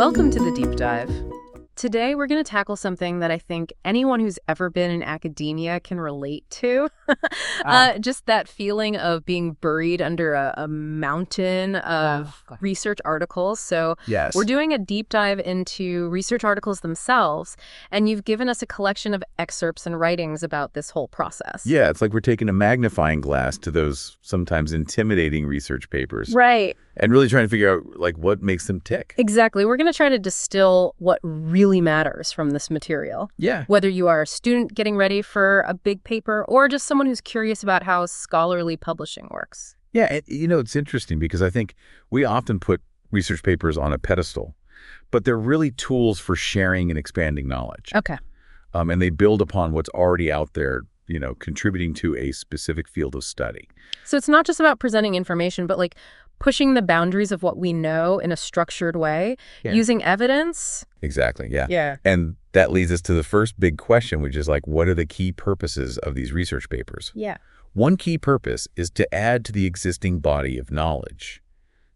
Welcome to the Deep Dive. Today, we're going to tackle something that I think anyone who's ever been in academia can relate to. Just that feeling of being buried under a mountain of research articles. So Yes. we're doing a deep dive into research articles themselves, and you've given us a collection of excerpts and writings about this whole process. Yeah, it's like we're taking a magnifying glass to those sometimes intimidating research papers. Right. And really trying to figure out like what makes them tick. Exactly. We're going to try to distill what really matters from this material. Yeah. Whether you are a student getting ready for a big paper or just someone who's curious about how scholarly publishing works. Yeah, and it's interesting because I think we often put research papers on a pedestal, but they're really tools for sharing and expanding knowledge. Okay. And they build upon what's already out there, contributing to a specific field of study. So it's not just about presenting information, but like pushing the boundaries of what we know in a structured way, using evidence. Exactly, yeah. Yeah. And that leads us to the first big question, which is like, what are the key purposes of these research papers? Yeah. One key purpose is to add to the existing body of knowledge.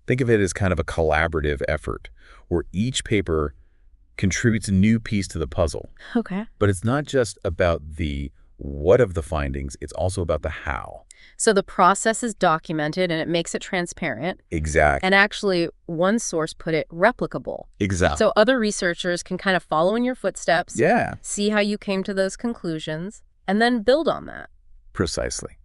Think of it as kind of a collaborative effort where each paper contributes a new piece to the puzzle. Okay. But it's not just about the what of the findings, it's also about the how. So the process is documented and it makes it transparent. Exactly. And actually, one source put it replicable. Exactly. So other researchers can kind of follow in your footsteps, see how you came to those conclusions, and then build on that. Precisely.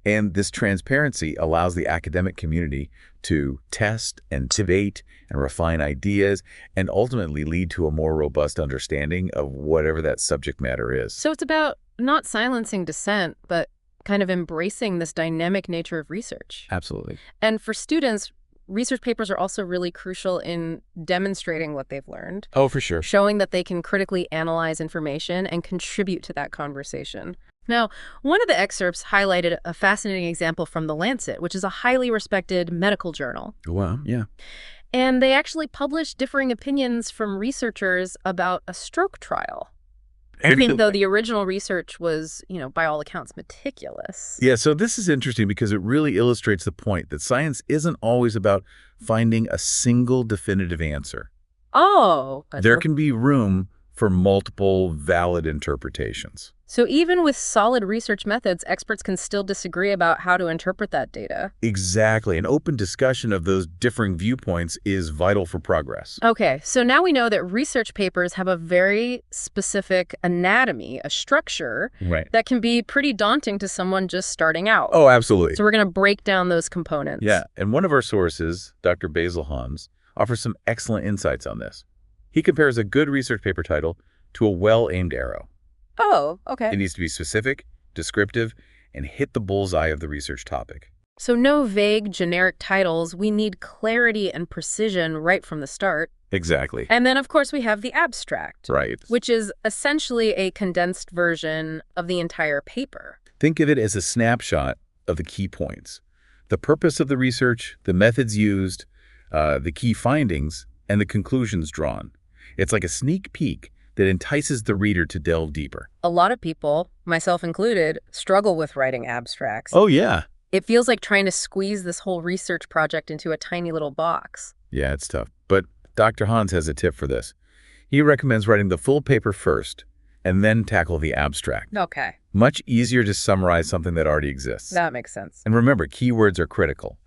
And this transparency allows the academic community to test and debate and refine ideas and ultimately lead to a more robust understanding of whatever that subject matter is. So it's about not silencing dissent, but kind of embracing this dynamic nature of research. Absolutely. And for students, research papers are also really crucial in demonstrating what they've learned. Oh, for sure. Showing that they can critically analyze information and contribute to that conversation. Now, one of the excerpts highlighted a fascinating example from The Lancet, which is a highly respected medical journal. Wow, yeah. And they actually published differing opinions from researchers about a stroke trial. Even though the original research was, by all accounts, meticulous. Yeah, so this is interesting because it really illustrates the point that science isn't always about finding a single definitive answer. Oh. There can be room for multiple valid interpretations. So even with solid research methods, experts can still disagree about how to interpret that data. Exactly. An open discussion of those differing viewpoints is vital for progress. Okay, so now we know that research papers have a very specific anatomy, a structure, that can be pretty daunting to someone just starting out. Oh, absolutely. So we're going to break down those components. Yeah, and one of our sources, Dr. Basil Hans, offers some excellent insights on this. He compares a good research paper title to a well-aimed arrow. Oh, okay. It needs to be specific, descriptive, and hit the bullseye of the research topic. So no vague, generic titles. We need clarity and precision right from the start. Exactly. And then, of course, we have the abstract. Right. Which is essentially a condensed version of the entire paper. Think of it as a snapshot of the key points. The purpose of the research, the methods used, the key findings, and the conclusions drawn. It's like a sneak peek that entices the reader to delve deeper. A lot of people, myself included, struggle with writing abstracts. Oh, yeah. It feels like trying to squeeze this whole research project into a tiny little box. Yeah, it's tough. But Dr. Hans has a tip for this. He recommends writing the full paper first and then tackle the abstract. Okay. Much easier to summarize something that already exists. That makes sense. And remember, keywords are critical.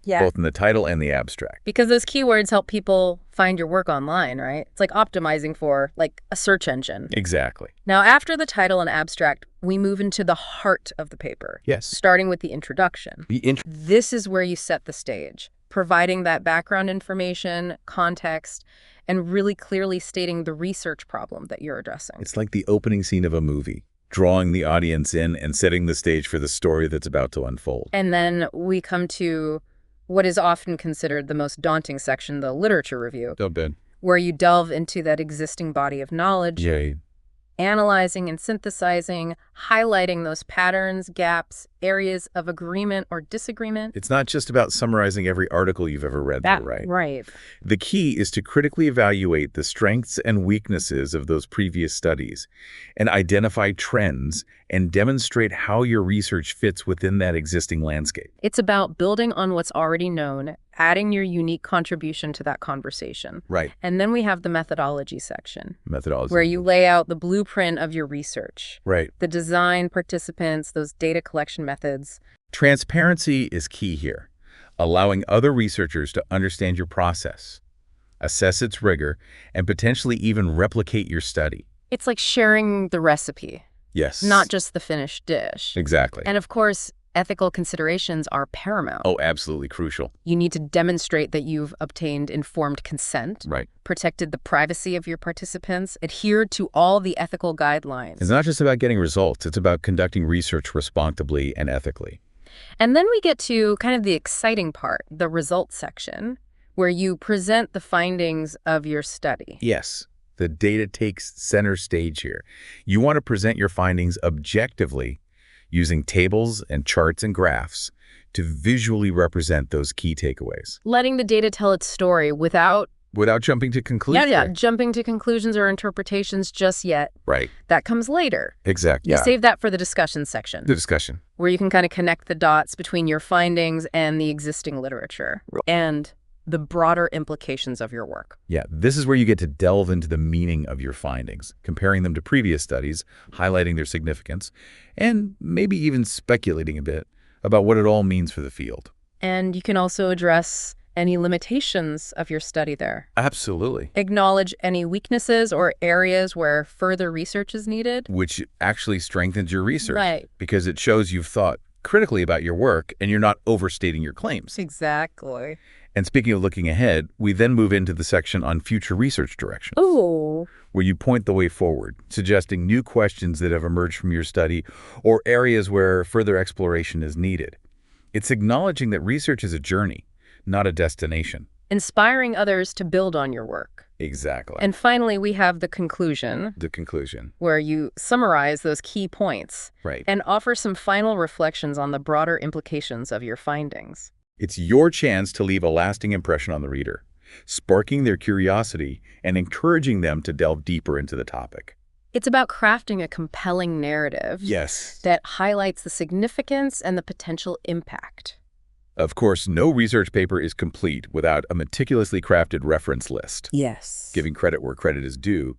Yeah. Both in the title and the abstract. Because those keywords help people find your work online, right? It's like optimizing for, like, a search engine. Exactly. Now, after the title and abstract, we move into the heart of the paper. Yes. Starting with the introduction. This is where you set the stage, providing that background information, context, and really clearly stating the research problem that you're addressing. It's like the opening scene of a movie, drawing the audience in and setting the stage for the story that's about to unfold. And then we come to what is often considered the most daunting section, the literature review, where you delve into that existing body of knowledge, analyzing and synthesizing, highlighting those patterns, gaps, areas of agreement or disagreement. It's not just about summarizing every article you've ever read, though, right? Right. The key is to critically evaluate the strengths and weaknesses of those previous studies and identify trends and demonstrate how your research fits within that existing landscape. It's about building on what's already known, adding your unique contribution to that conversation. Right. And then we have the methodology section. Methodology. Where you lay out the blueprint of your research. Right. The design, participants, those data collection methods. Transparency is key here, allowing other researchers to understand your process, assess its rigor, and potentially even replicate your study. It's like sharing the recipe. Yes. Not just the finished dish. Exactly. And of course, ethical considerations are paramount. Oh, absolutely crucial. You need to demonstrate that you've obtained informed consent, right, protected the privacy of your participants, adhered to all the ethical guidelines. It's not just about getting results. It's about conducting research responsibly and ethically. And then we get to kind of the exciting part, the results section, where you present the findings of your study. Yes. The data takes center stage here. You want to present your findings objectively using tables and charts and graphs to visually represent those key takeaways. Letting the data tell its story without jumping to conclusions. Yeah, jumping to conclusions or interpretations just yet. Right. That comes later. Exactly. You save that for the discussion section. The discussion. Where you can kind of connect the dots between your findings and the existing literature. And the broader implications of your work. Yeah, this is where you get to delve into the meaning of your findings, comparing them to previous studies, highlighting their significance, and maybe even speculating a bit about what it all means for the field. And you can also address any limitations of your study there. Absolutely. Acknowledge any weaknesses or areas where further research is needed. Which actually strengthens your research. Right. Because it shows you've thought critically about your work and you're not overstating your claims. Exactly. And speaking of looking ahead, we then move into the section on future research directions. Ooh. Where you point the way forward, suggesting new questions that have emerged from your study or areas where further exploration is needed. It's acknowledging that research is a journey, not a destination. Inspiring others to build on your work. Exactly. And finally, we have the conclusion. The conclusion. Where you summarize those key points. Right. And offer some final reflections on the broader implications of your findings. It's your chance to leave a lasting impression on the reader, sparking their curiosity and encouraging them to delve deeper into the topic. It's about crafting a compelling narrative. Yes. That highlights the significance and the potential impact. Of course, no research paper is complete without a meticulously crafted reference list. Yes. Giving credit where credit is due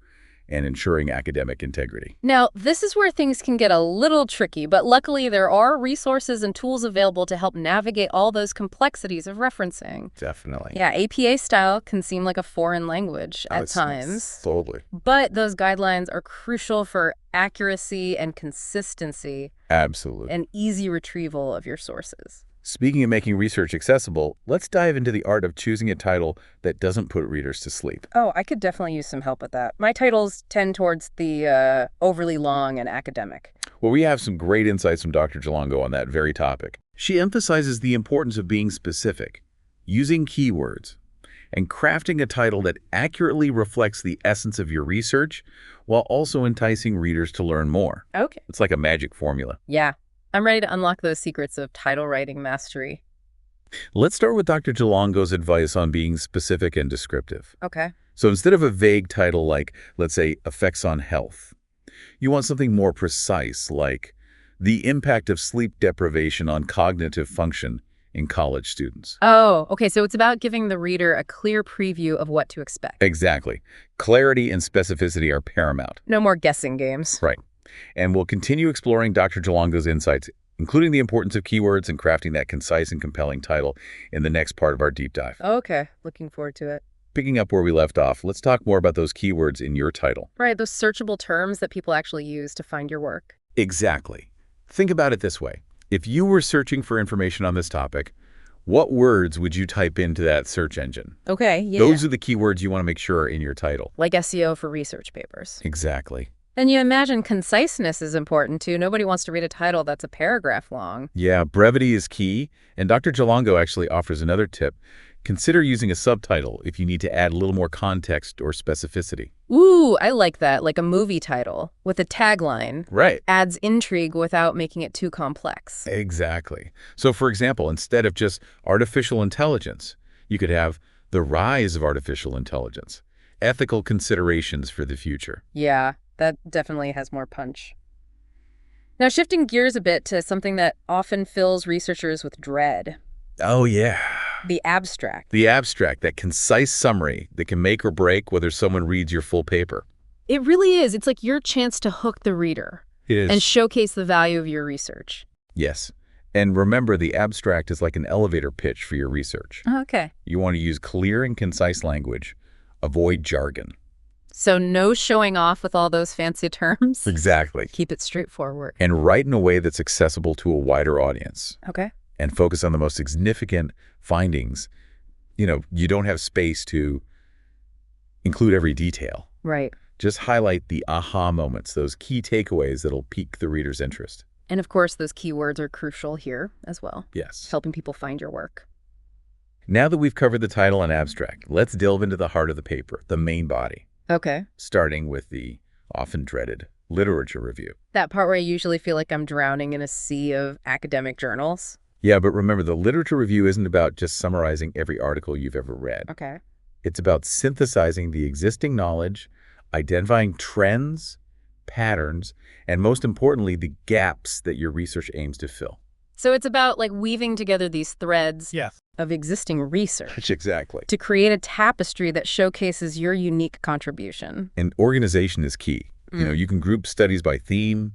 and ensuring academic integrity. Now, this is where things can get a little tricky, but luckily there are resources and tools available to help navigate all those complexities of referencing. Definitely. Yeah, APA style can seem like a foreign language at times. Totally. But those guidelines are crucial for accuracy and consistency. Absolutely. And easy retrieval of your sources. Speaking of making research accessible, let's dive into the art of choosing a title that doesn't put readers to sleep. Oh, I could definitely use some help with that. My titles tend towards the overly long and academic. Well, we have some great insights from Dr. Jalongo on that very topic. She emphasizes the importance of being specific, using keywords, and crafting a title that accurately reflects the essence of your research while also enticing readers to learn more. Okay. It's like a magic formula. Yeah. I'm ready to unlock those secrets of title writing mastery. Let's start with Dr. Jalongo's advice on being specific and descriptive. Okay. So instead of a vague title like, let's say, Effects on Health, you want something more precise like The Impact of Sleep Deprivation on Cognitive Function in College Students. Oh, okay. So it's about giving the reader a clear preview of what to expect. Exactly. Clarity and specificity are paramount. No more guessing games. Right. And we'll continue exploring Dr. Jalongo's insights, including the importance of keywords and crafting that concise and compelling title in the next part of our deep dive. Okay, looking forward to it. Picking up where we left off, let's talk more about those keywords in your title. Right, those searchable terms that people actually use to find your work. Exactly. Think about it this way. If you were searching for information on this topic, what words would you type into that search engine? Okay, yeah. Those are the keywords you want to make sure are in your title. Like SEO for research papers. Exactly. And you imagine conciseness is important, too. Nobody wants to read a title that's a paragraph long. Yeah, brevity is key. And Dr. Jalongo actually offers another tip. Consider using a subtitle if you need to add a little more context or specificity. Ooh, I like that. Like a movie title with a tagline. Right. Adds intrigue without making it too complex. Exactly. So, for example, instead of just artificial intelligence, you could have The Rise of Artificial Intelligence, Ethical Considerations for the Future. Yeah. That definitely has more punch. Now, shifting gears a bit to something that often fills researchers with dread. Oh, yeah. The abstract. The abstract, that concise summary that can make or break whether someone reads your full paper. It really is. It's like your chance to hook the reader. It is. And showcase the value of your research. Yes. And remember, the abstract is like an elevator pitch for your research. Okay. You want to use clear and concise language. Avoid jargon. So no showing off with all those fancy terms? Exactly. Keep it straightforward. And write in a way that's accessible to a wider audience. Okay. And focus on the most significant findings. You don't have space to include every detail. Right. Just highlight the aha moments, those key takeaways that'll pique the reader's interest. And of course, those keywords are crucial here as well. Yes. Helping people find your work. Now that we've covered the title and abstract, let's delve into the heart of the paper, the main body. Okay. Starting with the often dreaded literature review. That part where I usually feel like I'm drowning in a sea of academic journals. Yeah, but remember, the literature review isn't about just summarizing every article you've ever read. Okay. It's about synthesizing the existing knowledge, identifying trends, patterns, and most importantly, the gaps that your research aims to fill. So it's about like weaving together these threads of existing research. Exactly. To create a tapestry that showcases your unique contribution. And organization is key. You can group studies by theme,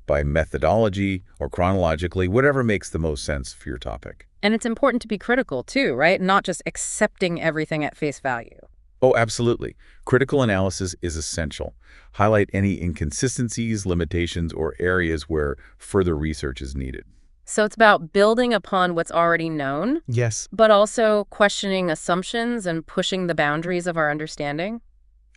by methodology, or chronologically, whatever makes the most sense for your topic. And it's important to be critical too, right? Not just accepting everything at face value. Oh, absolutely. Critical analysis is essential. Highlight any inconsistencies, limitations, or areas where further research is needed. So it's about building upon what's already known. Yes. But also questioning assumptions and pushing the boundaries of our understanding.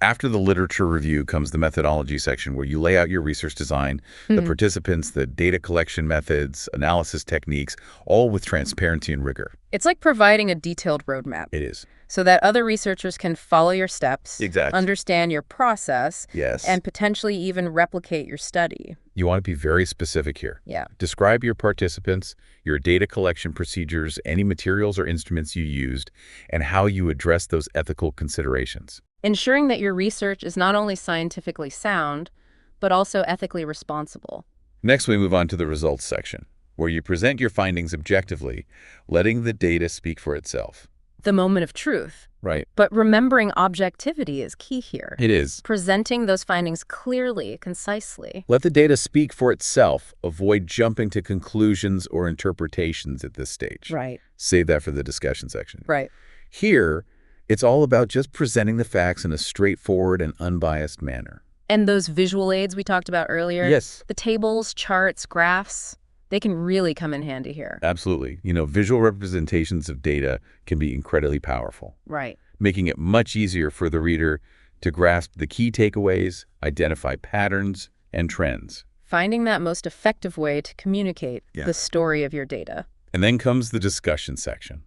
After the literature review comes the methodology section, where you lay out your research design, the participants, the data collection methods, analysis techniques, all with transparency and rigor. It's like providing a detailed roadmap. It is. So that other researchers can follow your steps, understand your process, and potentially even replicate your study. You want to be very specific here. Yeah. Describe your participants, your data collection procedures, any materials or instruments you used, and how you address those ethical considerations. Ensuring that your research is not only scientifically sound, but also ethically responsible. Next, we move on to the results section, where you present your findings objectively, letting the data speak for itself. The moment of truth. Right. But remembering objectivity is key here. It is. Presenting those findings clearly, concisely. Let the data speak for itself. Avoid jumping to conclusions or interpretations at this stage. Right. Save that for the discussion section. Right. Here, it's all about just presenting the facts in a straightforward and unbiased manner. And those visual aids we talked about earlier. Yes. The tables, charts, graphs. They can really come in handy here. Absolutely. Visual representations of data can be incredibly powerful. Right. Making it much easier for the reader to grasp the key takeaways, identify patterns, and trends. Finding that most effective way to communicate the story of your data. And then comes the discussion section.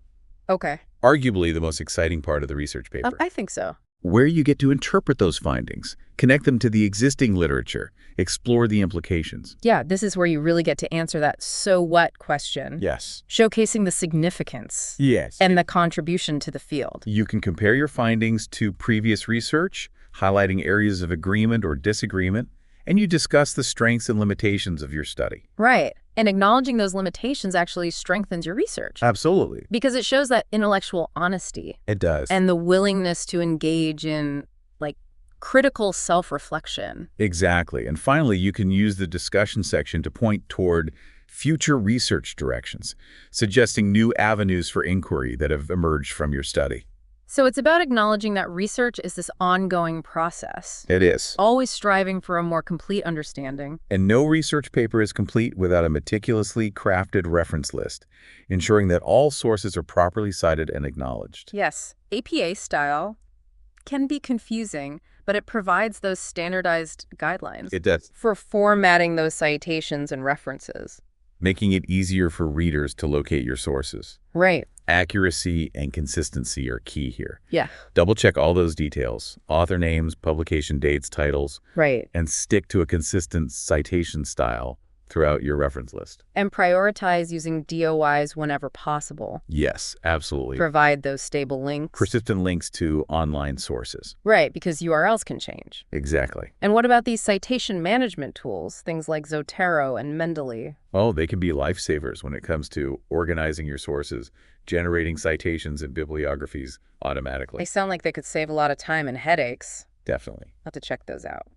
Okay. Arguably the most exciting part of the research paper. I think so. Where you get to interpret those findings, connect them to the existing literature, explore the implications. Yeah, this is where you really get to answer that so what question. Yes. Showcasing the significance. Yes. And the contribution to the field. You can compare your findings to previous research, highlighting areas of agreement or disagreement, and you discuss the strengths and limitations of your study. Right. And acknowledging those limitations actually strengthens your research. Absolutely. Because it shows that intellectual honesty. It does. And the willingness to engage in, critical self-reflection. Exactly. And finally, you can use the discussion section to point toward future research directions, suggesting new avenues for inquiry that have emerged from your study. So it's about acknowledging that research is this ongoing process. It is. Always striving for a more complete understanding. And no research paper is complete without a meticulously crafted reference list, ensuring that all sources are properly cited and acknowledged. Yes, APA style can be confusing, but it provides those standardized guidelines. It does. For formatting those citations and references. Making it easier for readers to locate your sources. Right. Accuracy and consistency are key here. Yeah. Double-check all those details, author names, publication dates, titles. Right. And stick to a consistent citation style throughout your reference list. And prioritize using DOIs whenever possible. Yes, absolutely. Provide those stable links. Persistent links to online sources. Right, because URLs can change. Exactly. And what about these citation management tools, things like Zotero and Mendeley? Oh, they can be lifesavers when it comes to organizing your sources, generating citations and bibliographies automatically. They sound like they could save a lot of time and headaches. Definitely. I'll have to check those out.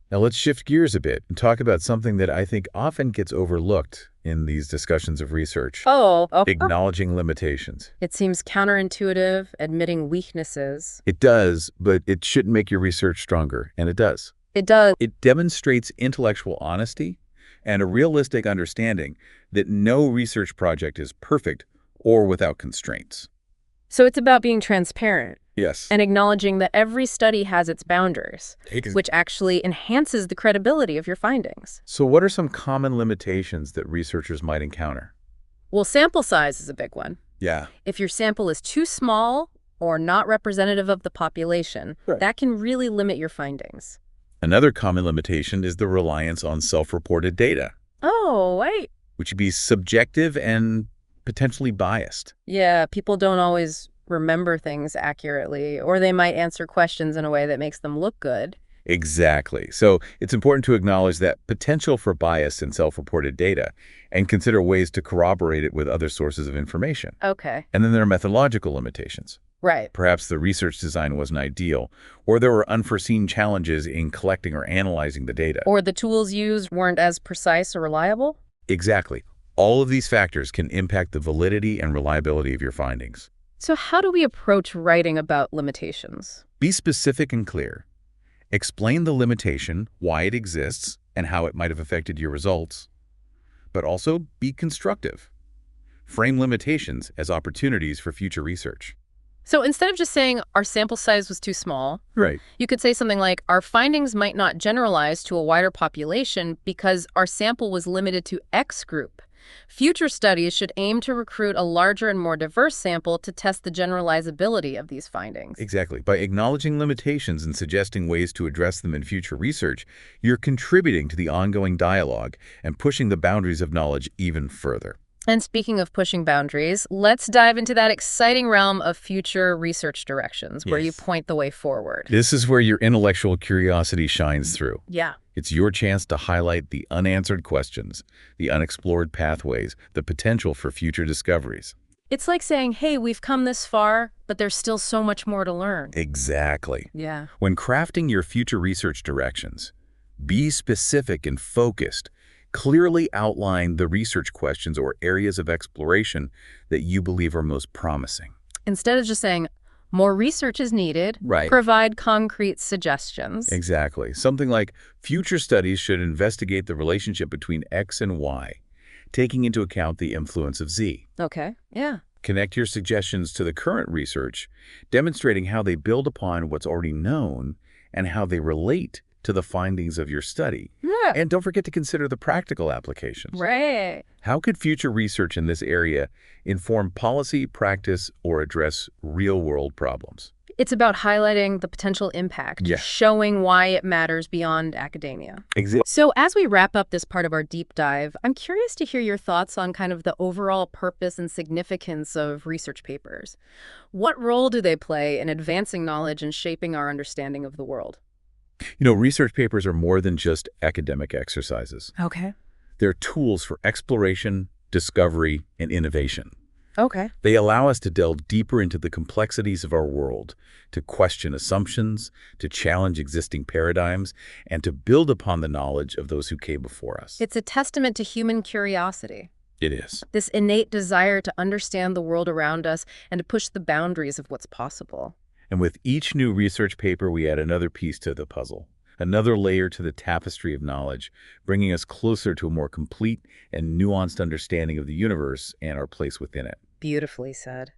Now let's shift gears a bit and talk about something that I think often gets overlooked in these discussions of research. Oh. Acknowledging limitations. It seems counterintuitive, admitting weaknesses. It does, but it shouldn't make your research stronger, and it does. It does. It demonstrates intellectual honesty and a realistic understanding that no research project is perfect or without constraints. So it's about being transparent. Yes. And acknowledging that every study has its boundaries, which actually enhances the credibility of your findings. So what are some common limitations that researchers might encounter? Well, sample size is a big one. Yeah. If your sample is too small or not representative of the population, that can really limit your findings. Another common limitation is the reliance on self-reported data. Oh, wait. Which would be subjective and potentially biased. Yeah, people don't always remember things accurately, or they might answer questions in a way that makes them look good. Exactly. So it's important to acknowledge that potential for bias in self-reported data and consider ways to corroborate it with other sources of information. Okay. And then there are methodological limitations. Right. Perhaps the research design wasn't ideal, or there were unforeseen challenges in collecting or analyzing the data. Or the tools used weren't as precise or reliable? Exactly. All of these factors can impact the validity and reliability of your findings. So how do we approach writing about limitations? Be specific and clear. Explain the limitation, why it exists, and how it might have affected your results. But also be constructive. Frame limitations as opportunities for future research. So instead of just saying our sample size was too small, you could say something like our findings might not generalize to a wider population because our sample was limited to X group. Future studies should aim to recruit a larger and more diverse sample to test the generalizability of these findings. Exactly. By acknowledging limitations and suggesting ways to address them in future research, you're contributing to the ongoing dialogue and pushing the boundaries of knowledge even further. And speaking of pushing boundaries, let's dive into that exciting realm of future research directions where you point the way forward. This is where your intellectual curiosity shines through. Yeah. It's your chance to highlight the unanswered questions, the unexplored pathways, the potential for future discoveries. It's like saying, hey, we've come this far, but there's still so much more to learn. Exactly. Yeah. When crafting your future research directions, be specific and focused. Clearly outline the research questions or areas of exploration that you believe are most promising. Instead of just saying, more research is needed, provide concrete suggestions. Exactly. Something like, future studies should investigate the relationship between X and Y, taking into account the influence of Z. Okay, yeah. Connect your suggestions to the current research, demonstrating how they build upon what's already known and how they relate to the findings of your study. Yeah. And don't forget to consider the practical applications. Right. How could future research in this area inform policy, practice, or address real-world problems? It's about highlighting the potential impact, showing why it matters beyond academia. So as we wrap up this part of our deep dive, I'm curious to hear your thoughts on kind of the overall purpose and significance of research papers. What role do they play in advancing knowledge and shaping our understanding of the world? You know, research papers are more than just academic exercises. Okay. They're tools for exploration, discovery, and innovation. Okay. They allow us to delve deeper into the complexities of our world, to question assumptions, to challenge existing paradigms, and to build upon the knowledge of those who came before us. It's a testament to human curiosity. It is. This innate desire to understand the world around us and to push the boundaries of what's possible. And with each new research paper, we add another piece to the puzzle, another layer to the tapestry of knowledge, bringing us closer to a more complete and nuanced understanding of the universe and our place within it. Beautifully said.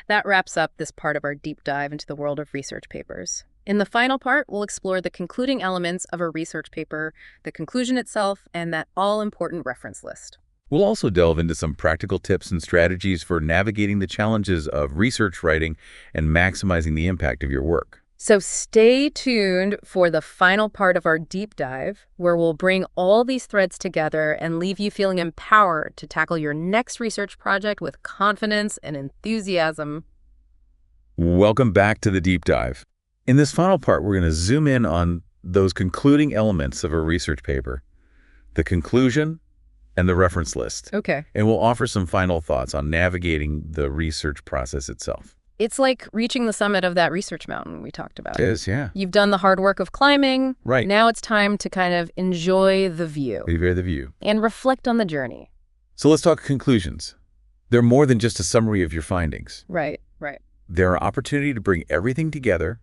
That wraps up this part of our deep dive into the world of research papers. In the final part, we'll explore the concluding elements of a research paper, the conclusion itself, and that all-important reference list. We'll also delve into some practical tips and strategies for navigating the challenges of research writing and maximizing the impact of your work. So stay tuned for the final part of our deep dive, where we'll bring all these threads together and leave you feeling empowered to tackle your next research project with confidence and enthusiasm. Welcome back to the deep dive. In this final part, we're going to zoom in on those concluding elements of a research paper, the conclusion and the reference list. Okay. And we'll offer some final thoughts on navigating the research process itself. It's like reaching the summit of that research mountain we talked about. It is, yeah. You've done the hard work of climbing. Right. Now it's time to kind of enjoy the view. Enjoy the view. And reflect on the journey. So let's talk conclusions. They're more than just a summary of your findings. Right. They're an opportunity to bring everything together,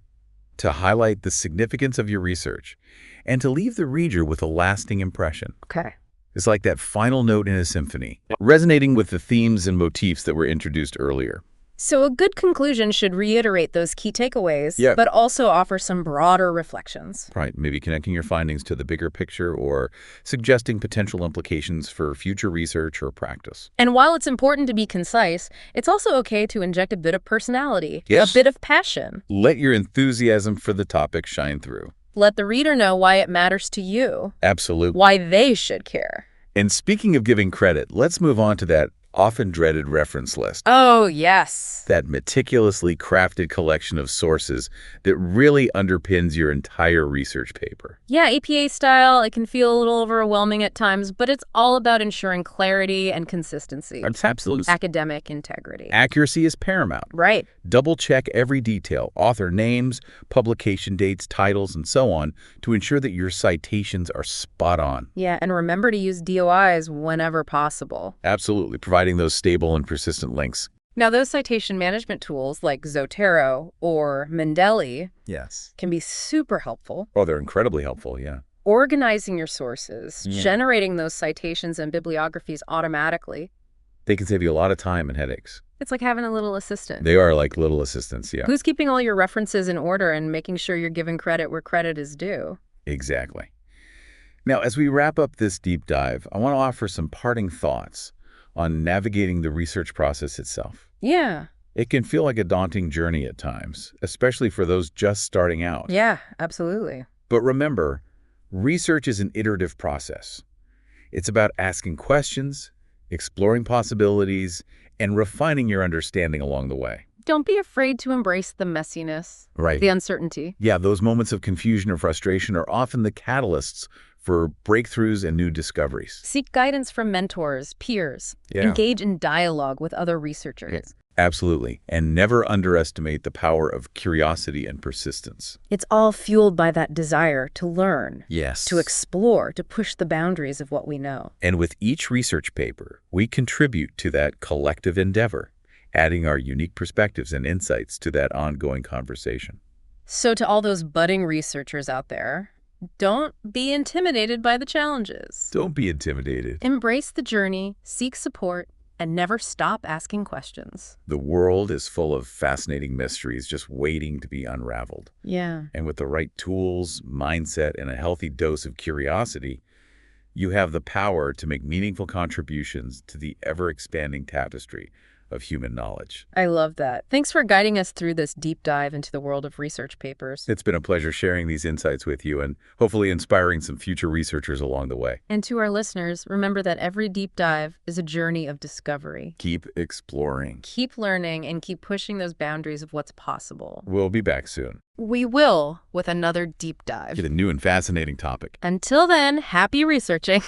to highlight the significance of your research, and to leave the reader with a lasting impression. Okay. It's like that final note in a symphony, resonating with the themes and motifs that were introduced earlier. So a good conclusion should reiterate those key takeaways, but also offer some broader reflections. Right, maybe connecting your findings to the bigger picture or suggesting potential implications for future research or practice. And while it's important to be concise, it's also okay to inject a bit of personality, a bit of passion. Let your enthusiasm for the topic shine through. Let the reader know why it matters to you. Absolutely. Why they should care. And speaking of giving credit, let's move on to that often dreaded reference list. Oh, yes. That meticulously crafted collection of sources that really underpins your entire research paper. Yeah, APA style, it can feel a little overwhelming at times, but it's all about ensuring clarity and consistency. It's absolute. Academic integrity. Accuracy is paramount. Right. Double check every detail, author names, publication dates, titles, and so on, to ensure that your citations are spot on. Yeah, and remember to use DOIs whenever possible. Absolutely, providing those stable and persistent links. Now, those citation management tools like Zotero or Mendeley can be super helpful. Oh, they're incredibly helpful, yeah. Organizing your sources, generating those citations and bibliographies automatically. They can save you a lot of time and headaches. It's like having a little assistant. They are like little assistants, yeah. Who's keeping all your references in order and making sure you're giving credit where credit is due? Exactly. Now, as we wrap up this deep dive, I want to offer some parting thoughts on navigating the research process itself. Yeah. It can feel like a daunting journey at times, especially for those just starting out. Yeah, absolutely. But remember, research is an iterative process. It's about asking questions, exploring possibilities, and refining your understanding along the way. Don't be afraid to embrace the messiness, Right. the uncertainty. Yeah, those moments of confusion or frustration are often the catalysts for breakthroughs and new discoveries. Seek guidance from mentors, peers. Yeah. Engage in dialogue with other researchers. Absolutely. And never underestimate the power of curiosity and persistence. It's all fueled by that desire to learn, Yes. to explore, to push the boundaries of what we know. And with each research paper, we contribute to that collective endeavor, adding our unique perspectives and insights to that ongoing conversation. So to all those budding researchers out there, don't be intimidated by the challenges. Don't be intimidated. Embrace the journey, seek support, and never stop asking questions. The world is full of fascinating mysteries just waiting to be unraveled. Yeah. And with the right tools, mindset, and a healthy dose of curiosity, you have the power to make meaningful contributions to the ever-expanding tapestry of human knowledge. I love that. Thanks for guiding us through this deep dive into the world of research papers. It's been a pleasure sharing these insights with you and hopefully inspiring some future researchers along the way. And to our listeners, remember that every deep dive is a journey of discovery. Keep exploring. Keep learning and keep pushing those boundaries of what's possible. We'll be back soon. We will with another deep dive. Get a new and fascinating topic. Until then, happy researching.